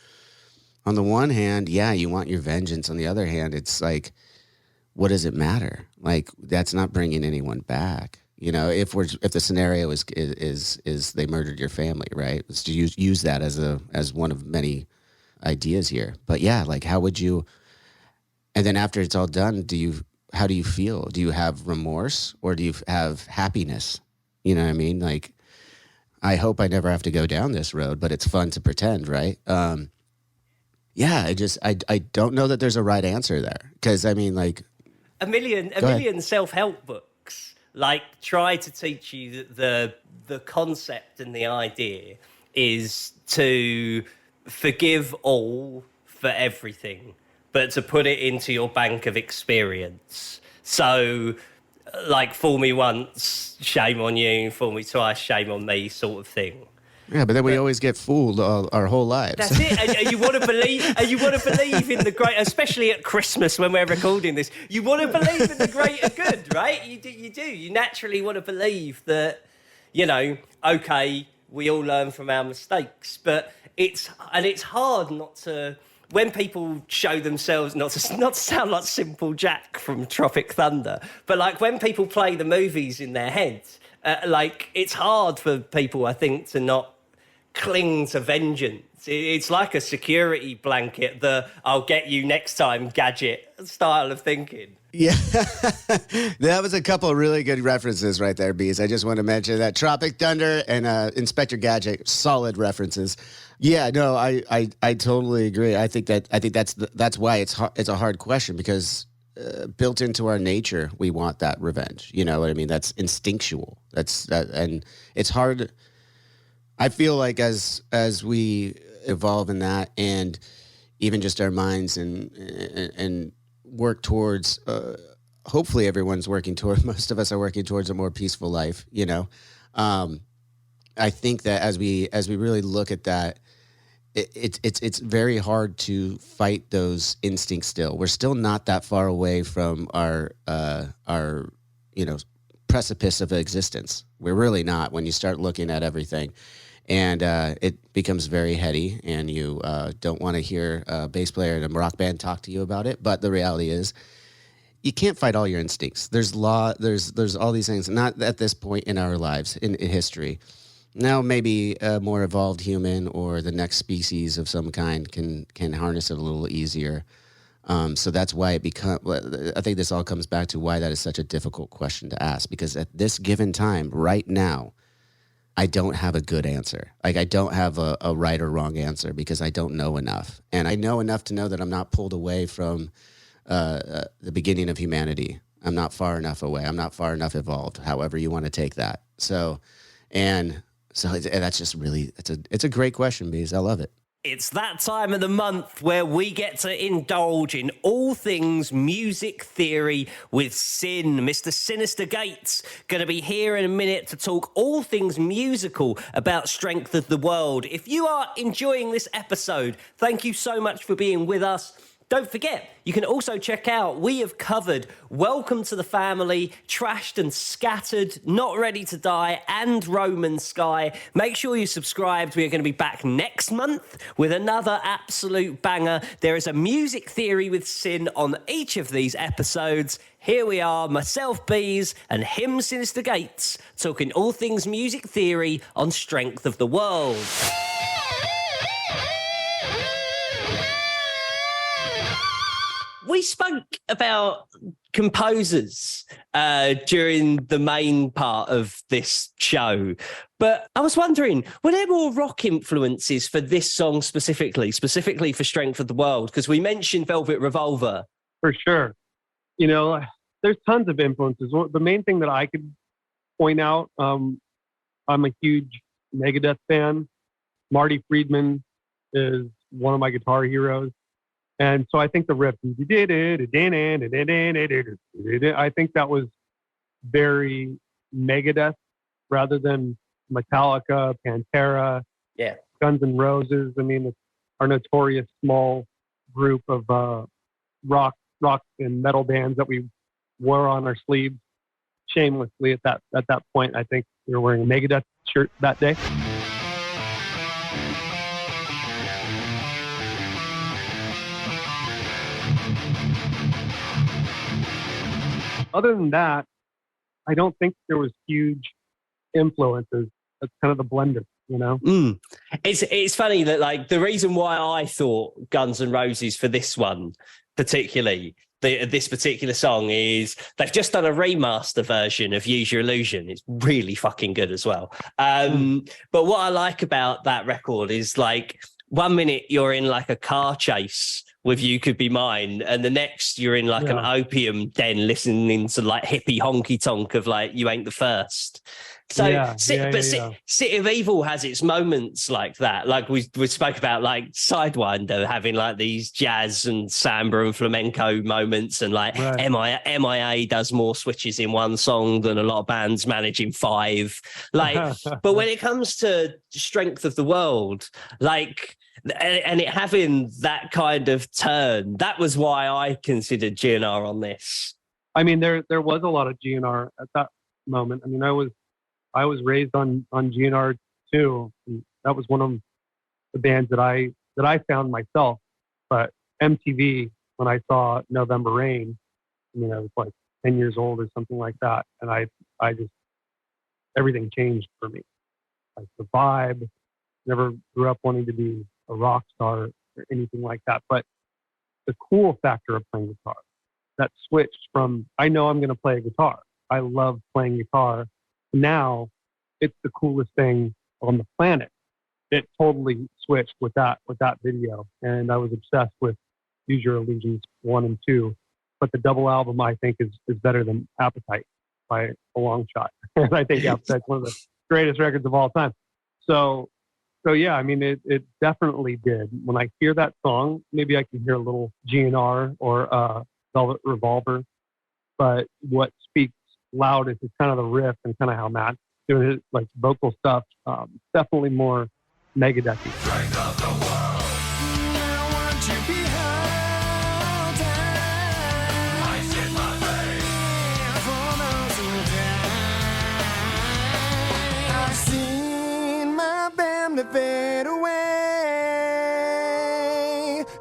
On the one hand, yeah, you want your vengeance. On the other hand, it's like, what does it matter? Like, that's not bringing anyone back. You know, if the scenario is they murdered your family, right? Let's use that as one of many ideas here. But yeah, like, how would you? And then after it's all done, how do you feel? Do you have remorse or do you have happiness? You know what I mean? Like, I hope I never have to go down this road, but it's fun to pretend, right? Yeah, I don't know that there's a right answer there, because I mean, like, a million self-help books like try to teach you that the concept and the idea is to forgive all for everything, but to put it into your bank of experience. So, like, fool me once, shame on you; fool me twice, shame on me, sort of thing. Yeah, but then we always get fooled our whole lives. That's it. And you want to believe, in the great, especially at Christmas when we're recording this. You want to believe in the greater good, right? You do. You naturally want to believe that, you know, okay, we all learn from our mistakes, but it's hard not to. When people show themselves, not to sound like Simple Jack from Tropic Thunder, but like when people play the movies in their heads, like, it's hard for people, I think, to not cling to vengeance. It's like a security blanket, the "I'll get you next time" gadget style of thinking. Yeah, that was a couple of really good references right there, Bees. I just want to mention that Tropic Thunder and Inspector Gadget, solid references. Yeah, no, I totally agree. I think that's why it's a hard question, because built into our nature, we want that revenge. You know what I mean? That's instinctual. And it's hard. I feel like as we evolve in that, and even just our minds and work towards, hopefully everyone's working toward, most of us are working towards a more peaceful life. You know, I think that as we really look at that, it's very hard to fight those instincts still. We're still not that far away from our precipice of existence. We're really not, when you start looking at everything. And it becomes very heady, and you don't want to hear a bass player in a rock band talk to you about it. But the reality is, you can't fight all your instincts. There's all these things, not at this point in our lives, in history. Now maybe a more evolved human or the next species of some kind can harness it a little easier. So that's why I think this all comes back to why that is such a difficult question to ask, because at this given time, right now, I don't have a good answer. Like, I don't have a right or wrong answer, because I don't know enough. And I know enough to know that I'm not pulled away from the beginning of humanity. I'm not far enough away. I'm not far enough evolved, however you want to take that. So, And so that's just really, it's a great question, Bees. I love it. It's that time of the month where we get to indulge in all things music theory with Syn. Mr. Synyster Gates going to be here in a minute to talk all things musical about Strength of the World. If you are enjoying this episode, thank you so much for being with us. Don't forget, you can also check out, we have covered Welcome to the Family, Trashed and Scattered, Not Ready to Die, and Roman Sky. Make sure you're subscribed. We are going to be back next month with another absolute banger. There is a music theory with Syn on each of these episodes. Here we are, myself, Bees, and him, Synyster Gates, talking all things music theory on Strength of the World. We spoke about composers during the main part of this show, but I was wondering, were there more rock influences for this song specifically for Strength of the World? Because we mentioned Velvet Revolver. For sure. You know, there's tons of influences. The main thing that I could point out, I'm a huge Megadeth fan. Marty Friedman is one of my guitar heroes. And so I think the riff, I think that was very Megadeth rather than Metallica, Pantera, Guns N' Roses. I mean, it's our notorious small group of rock and metal bands that we wore on our sleeves shamelessly at that point. I think we were wearing a Megadeth shirt that day. Other than that, I don't think there was huge influences. That's kind of the blender, you know? It's funny that, like, the reason why I thought Guns N' Roses for this one, particularly, this particular song, is they've just done a remaster version of Use Your Illusion. It's really fucking good as well. But what I like about that record is, like, 1 minute you're in, like, a car chase with You Could Be Mine, and the next you're in like an opium den listening to like hippie honky tonk of like You Ain't the First. So, City of Evil has its moments like that. Like we spoke about, like Sidewinder having like these jazz and samba and flamenco moments, and like MIA does more switches in one song than a lot of bands manage in 5. Like, but when it comes to Strength of the World, like, and it having that kind of turn, that was why I considered GNR on this. I mean, there was a lot of GNR at that moment. I mean, I was raised on GNR too. And that was one of the bands that I found myself. But MTV, when I saw November Rain, you know, I was like 10 years old or something like that, and I just, everything changed for me. Like the vibe. Never grew up wanting to be a rock star or anything like that. But the cool factor of playing guitar, that switched from, I know I'm going to play a guitar. I love playing guitar. Now it's the coolest thing on the planet. It totally switched with that video. And I was obsessed with Use Your Illusions 1 and 2. But the double album, I think, is better than Appetite by a long shot. And I think Appetite's one of the greatest records of all time. So yeah, I mean, it definitely did. When I hear that song, maybe I can hear a little GNR or Velvet Revolver. But what speaks loud is kind of the riff and kind of how Matt's doing it, like vocal stuff. Definitely more Megadeth-y. Fade away.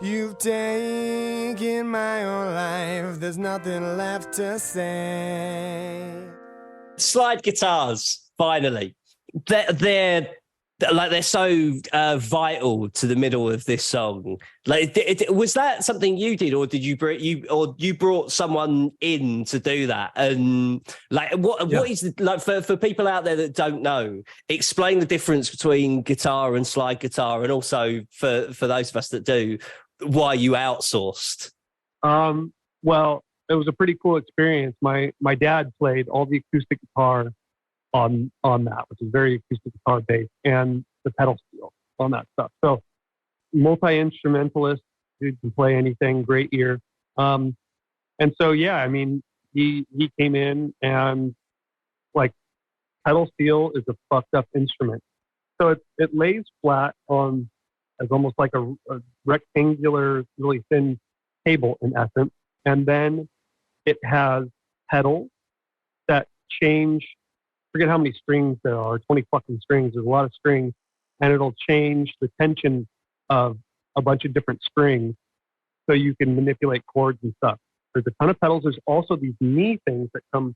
You've taken my own life. There's nothing left to say. Slide guitars, finally. They're so vital to the middle of this song. Like, was that something you did, or did you brought someone in to do that? And like, what is like for people out there that don't know? Explain the difference between guitar and slide guitar, and also for those of us that do, why you outsourced. Well, it was a pretty cool experience. My dad played all the acoustic guitar on that, which is very acoustic guitar based, and the pedal steel on that stuff. So multi-instrumentalist, dude can play anything, great ear. And so, yeah, I mean, he came in and like pedal steel is a fucked up instrument. So it lays flat on as almost like a rectangular, really thin table in essence. And then it has pedals that change, forget how many strings there are, 20 fucking strings. There's a lot of strings. And it'll change the tension of a bunch of different strings so you can manipulate chords and stuff. There's a ton of pedals. There's also these knee things that come,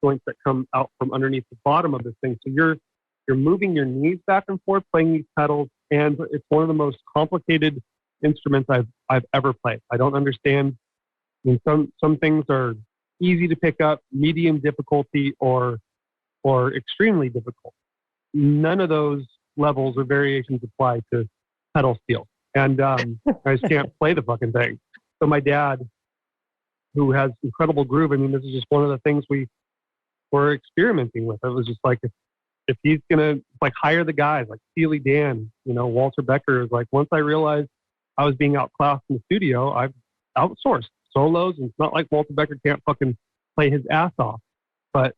joints that come out from underneath the bottom of this thing. So you're moving your knees back and forth playing these pedals, and it's one of the most complicated instruments I've ever played. I don't understand. I mean, some things are easy to pick up, medium difficulty, or extremely difficult. None of those levels or variations apply to pedal steel, and I just can't play the fucking thing. So my dad, who has incredible groove, I mean, this is just one of the things we were experimenting with. It was just like, if he's gonna like hire the guys like Steely Dan, Walter Becker is like, once I realized I was being outclassed in the studio, I've outsourced solos, and it's not like Walter Becker can't fucking play his ass off, but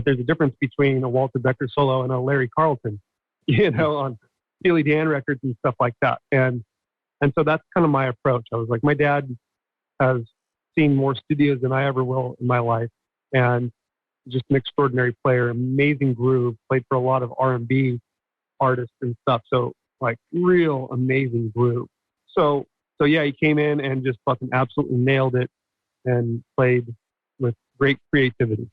there's a difference between a Walter Becker solo and a Larry Carlton, on Steely Dan records and stuff like that. And so that's kind of my approach. I was like, my dad has seen more studios than I ever will in my life, and just an extraordinary player, amazing groove, played for a lot of R&B artists and stuff. So like real amazing groove. So yeah, he came in and just fucking absolutely nailed it and played with great creativity.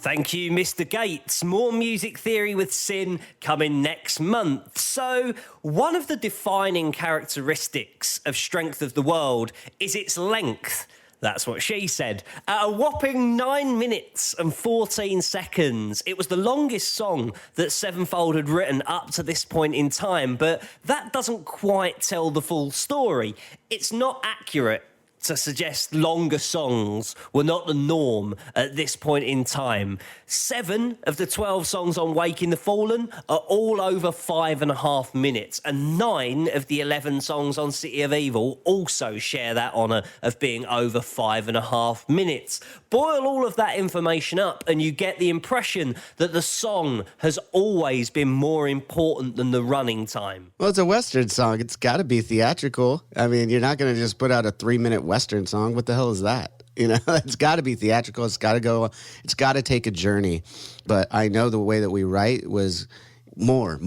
Thank you, Mr. Gates. More music theory with Syn coming next month. So, one of the defining characteristics of Strength of the World is its length. That's what she said. At a whopping 9 minutes and 14 seconds, it was the longest song that Sevenfold had written up to this point in time, but that doesn't quite tell the full story. It's not accurate to suggest longer songs were not the norm at this point in time. 7 of the 12 songs on Waking the Fallen are all over 5.5 minutes, and 9 of the 11 songs on City of Evil also share that honour of being over 5.5 minutes. Boil all of that information up and you get the impression that the song has always been more important than the running time. Well, it's a Western song. It's got to be theatrical. I mean, you're not going to just put out a 3-minute Western song. What the hell is that? It's got to be theatrical. It's got to go. It's got to take a journey. But I know the way that we write was more.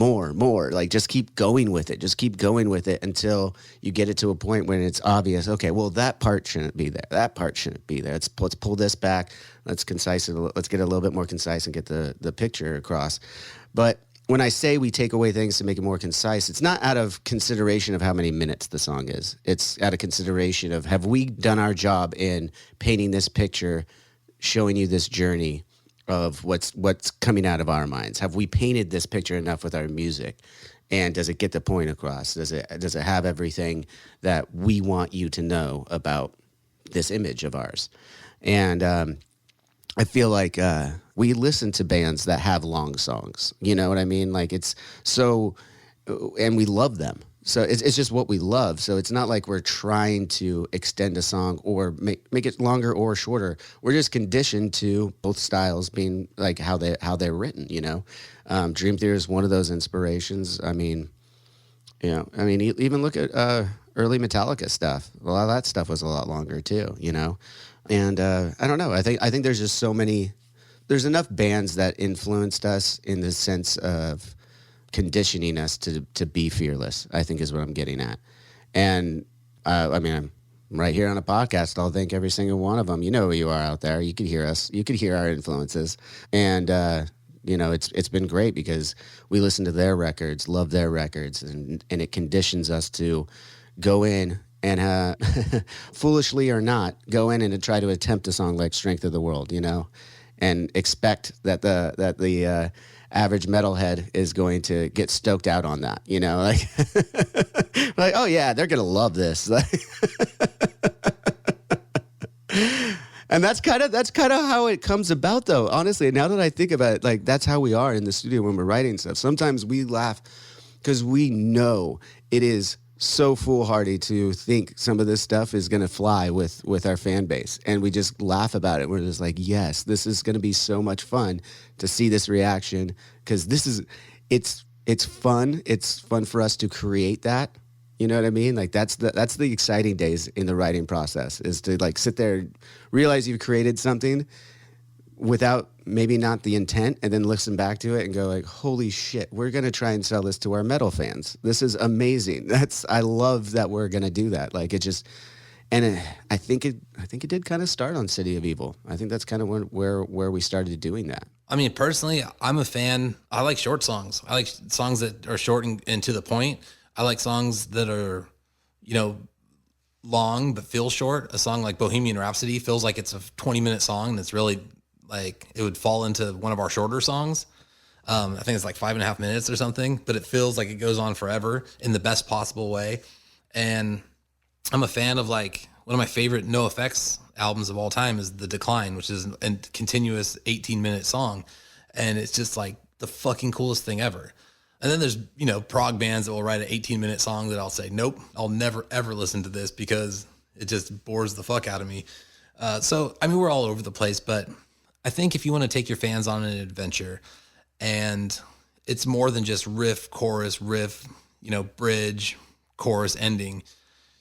Like, just keep going with it. Just keep going with it until you get it to a point when it's obvious. Okay, well, that part shouldn't be there. That part shouldn't be there. Let's pull this back. Let's concise it. Let's get a little bit more concise and get the picture across. But when I say we take away things to make it more concise, it's not out of consideration of how many minutes the song is. It's out of consideration of, have we done our job in painting this picture, showing you this journey of what's coming out of our minds? Have we painted this picture enough with our music? And does it get the point across? Does it have everything that we want you to know about this image of ours? And I feel like we listen to bands that have long songs. You know what I mean? Like, it's so, and we love them. So it's just what we love. So it's not like we're trying to extend a song or make it longer or shorter. We're just conditioned to both styles being like how they're written. Dream Theater is one of those inspirations. I mean, even look at early Metallica stuff. A lot of that stuff was a lot longer too. And I don't know. I think there's just so many. There's enough bands that influenced us in the sense of conditioning us to be fearless, I think is what I'm getting at. And I'm right here on a podcast. I'll thank every single one of them. You know who you are out there. You could hear us. You could hear our influences. And it's been great because we listen to their records, love their records, and it conditions us to go in and foolishly or not, go in and try to attempt a song like Strength of the World, and expect that the average metalhead is going to get stoked out on that, you know, like, like, oh yeah, they're going to love this. And that's kind of how it comes about, though. Honestly, now that I think about it, like that's how we are in the studio when we're writing stuff. Sometimes we laugh because we know it is so foolhardy to think some of this stuff is going to fly with our fan base, and we just laugh about it. We're just like, yes, this is going to be so much fun to see this reaction, because it's fun. It's fun for us to create that. You know what I mean? Like that's the exciting days in the writing process, is to like sit there, realize you've created something without maybe not the intent, and then listen back to it and go like, holy shit, we're going to try and sell this to our metal fans. This is amazing. I love that we're going to do that. Like it just, and I think it did kind of start on City of Evil. I think that's kind of where we started doing that. I mean, personally, I'm a fan. I like short songs. I like songs that are short and to the point. I like songs that are, you know, long but feel short. A song like Bohemian Rhapsody feels like it's a 20-minute song that's really like it would fall into one of our shorter songs. I think it's like 5.5 minutes or something, but it feels like it goes on forever in the best possible way. And I'm a fan of, like, one of my favorite NoFX albums of all time is The Decline, which is a continuous 18-minute song. And it's just like the fucking coolest thing ever. And then there's, you know, prog bands that will write an 18-minute song that I'll say, nope, I'll never, ever listen to this because it just bores the fuck out of me. So, I mean, we're all over the place, but I think if you want to take your fans on an adventure, and it's more than just riff, chorus, riff, you know, bridge, chorus, ending,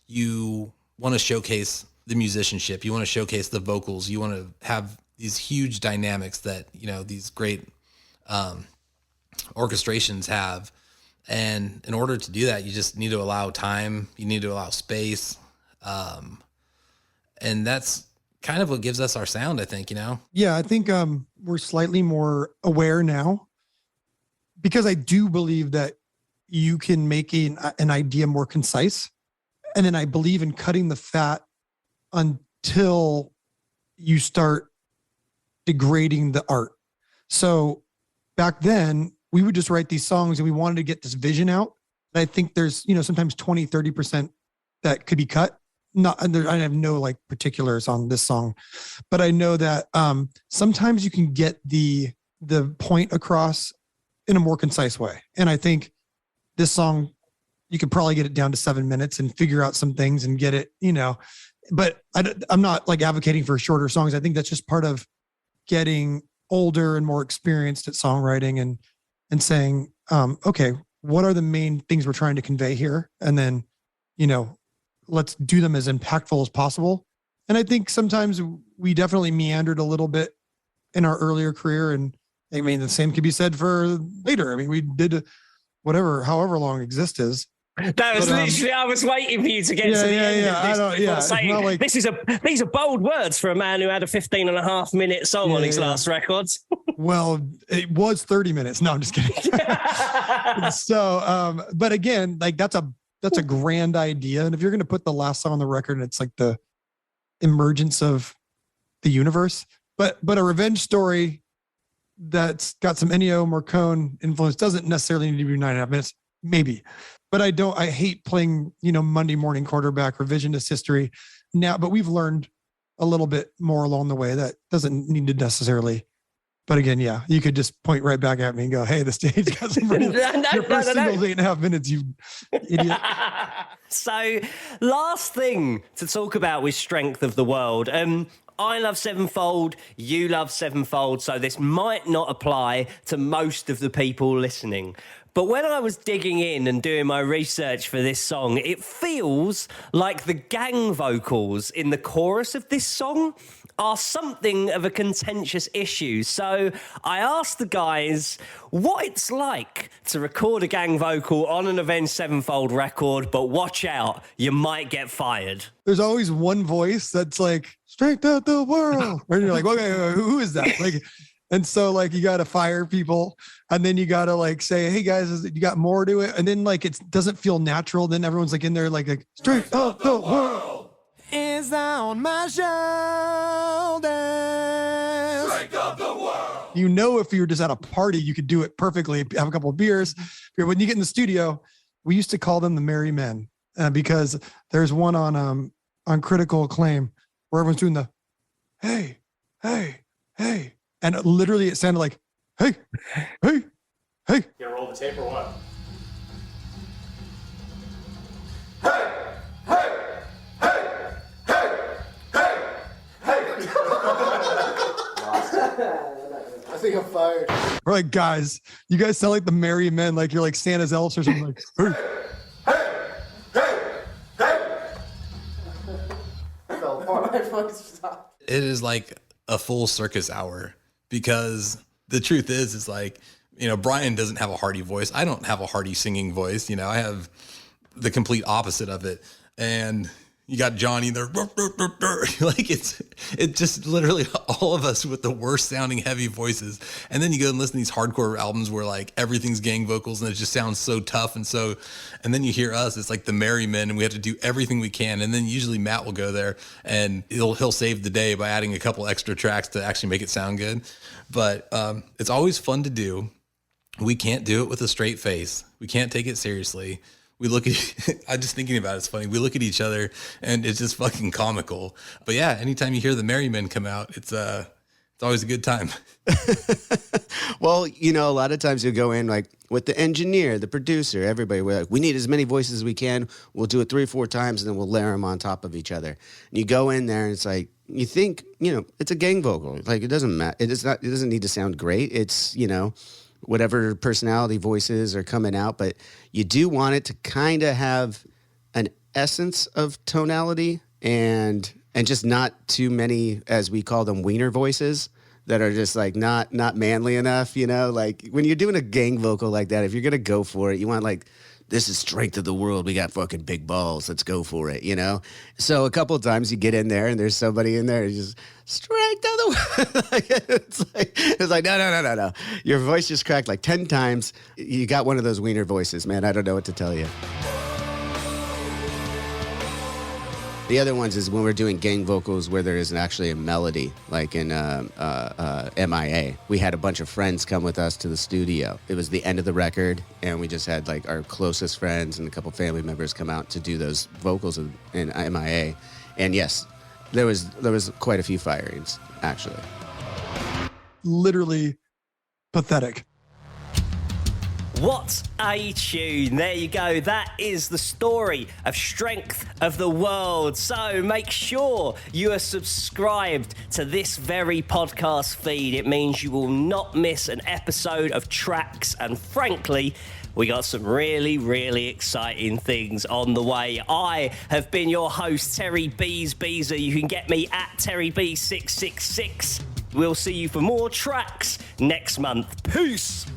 you want to showcase the musicianship. You want to showcase the vocals. You want to have these huge dynamics that, you know, these great orchestrations have. And in order to do that, you just need to allow time. You need to allow space. And that's kind of what gives us our sound, I think, you know? Yeah, I think we're slightly more aware now, because I do believe that you can make an idea more concise. And then I believe in cutting the fat until you start degrading the art. So back then, we would just write these songs and we wanted to get this vision out. And I think there's, you know, sometimes 20, 30% that could be cut. I have no like particulars on this song, but I know that sometimes you can get the point across in a more concise way. And I think this song, you could probably get it down to 7 minutes and figure out some things and get it, you know, but I'm not like advocating for shorter songs. I think that's just part of getting older and more experienced at songwriting and saying, okay, what are the main things we're trying to convey here? And then, you know, let's do them as impactful as possible. And I think sometimes we definitely meandered a little bit in our earlier career. And I mean, the same could be said for later. I mean, we did however long Exist is. That was literally, I was waiting for you to get to the end of this. Like, these are bold words for a man who had a 15.5-minute song on his last records. Well, it was 30 minutes. No, I'm just kidding. So, but again, like that's a grand idea. And if you're going to put the last song on the record and it's like the emergence of the universe, but a revenge story that's got some Ennio Morricone influence doesn't necessarily need to be 9.5 minutes, maybe. But I hate playing, you know, Monday morning quarterback, revisionist history now, but we've learned a little bit more along the way that doesn't need to necessarily. But again, yeah, you could just point right back at me and go, hey, the stage got some pretty, your first single's 8.5 minutes, you idiot. So last thing to talk about with Strength of the World. I love Sevenfold, you love Sevenfold, so this might not apply to most of the people listening. But when I was digging in and doing my research for this song, it feels like the gang vocals in the chorus of this song are something of a contentious issue. So I asked the guys what it's like to record a gang vocal on an Avenged Sevenfold record, but watch out, you might get fired. There's always one voice that's like, strength of the world. And you're like, okay, who is that? Like, and so like you got to fire people, and then you got to like say, hey guys, you got more to it. And then like it doesn't feel natural. Then everyone's like in there like strength of the world is on my shoulders. Strength of the world You know, if you were just at a party, you could do it perfectly, have a couple of beers. But when you get in the studio, we used to call them the Merry Men because there's one on Critical Acclaim where everyone's doing the, hey, hey, hey. And literally it sounded like, hey, hey, hey. You gonna roll the tape or what? I think I'm fired. We're like, guys, you guys sound like the Merry Men, like you're like Santa's elves or something. Like, My voice stopped. It is like a full circus hour because the truth is like, you know, Brian doesn't have a hearty voice. I don't have a hearty singing voice. You know, I have the complete opposite of it. And you got Johnny there. Like it's just literally all of us with the worst sounding heavy voices. And then you go and listen to these hardcore albums where like everything's gang vocals and it just sounds so tough. And then you hear us, it's like the Merry Men and we have to do everything we can. And then usually Matt will go there and he'll save the day by adding a couple extra tracks to actually make it sound good. But it's always fun to do. We can't do it with a straight face. We can't take it seriously. We look at, I'm just thinking about it, it's funny. We look at each other and it's just fucking comical. But yeah, anytime you hear the Merry Men come out, it's always a good time. Well, you know, a lot of times you'll go in like with the engineer, the producer, everybody. We're like, we need as many voices as we can. We'll do it 3 or 4 times and then we'll layer them on top of each other. And you go in there and it's like, you think, you know, it's a gang vocal. Like it doesn't matter. It doesn't need to sound great. It's, you know, whatever personality voices are coming out, but you do want it to kind of have an essence of tonality and just not too many, as we call them, wiener voices that are just like not manly enough, you know? Like when you're doing a gang vocal like that, if you're going to go for it, you want like, this is strength of the world. We got fucking big balls. Let's go for it, you know? So a couple of times you get in there and there's somebody in there who's just strength of the world. it's like, no. Your voice just cracked like 10 times. You got one of those wiener voices, man. I don't know what to tell you. The other ones is when we're doing gang vocals where there isn't actually a melody, like in MIA. We had a bunch of friends come with us to the studio. It was the end of the record, and we just had like our closest friends and a couple family members come out to do those vocals in MIA. And yes, there was quite a few firings, actually. literally pathetic. What a tune. There you go. That is the story of Strength of the World. So make sure you are subscribed to this very podcast feed. It means you will not miss an episode of TRAX. And frankly, we got some really, really exciting things on the way. I have been your host, Terry Beezer. You can get me at TerryB666. We'll see you for more TRAX next month. Peace.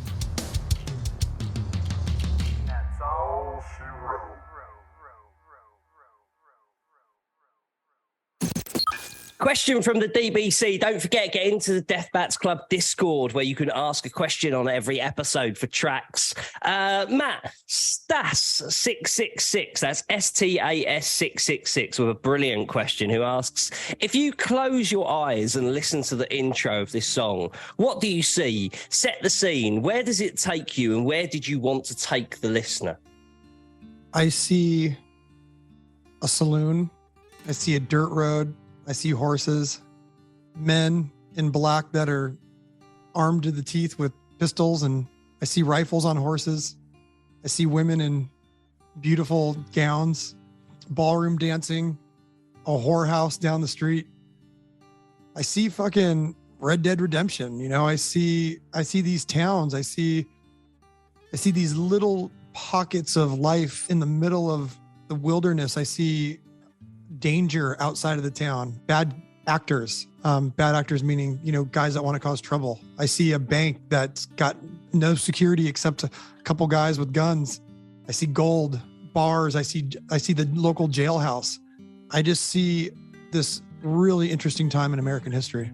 Question from the DBC. Don't forget, get into the Deathbats Club Discord where you can ask a question on every episode for TRAX. Matt, Stas666, that's STAS666, with a brilliant question, who asks, if you close your eyes and listen to the intro of this song, what do you see? Set the scene. Where does it take you and where did you want to take the listener? I see a saloon. I see a dirt road. I see horses, men in black that are armed to the teeth with pistols, and I see rifles on horses. I see women in beautiful gowns, ballroom dancing, a whorehouse down the street. I see fucking Red Dead Redemption. You know, I see these towns. I see these little pockets of life in the middle of the wilderness. I see danger outside of the town, bad actors meaning, you know, guys that want to cause trouble. I see a bank that's got no security except a couple guys with guns. I see gold, bars. I see the local jailhouse. I just see this really interesting time in American history.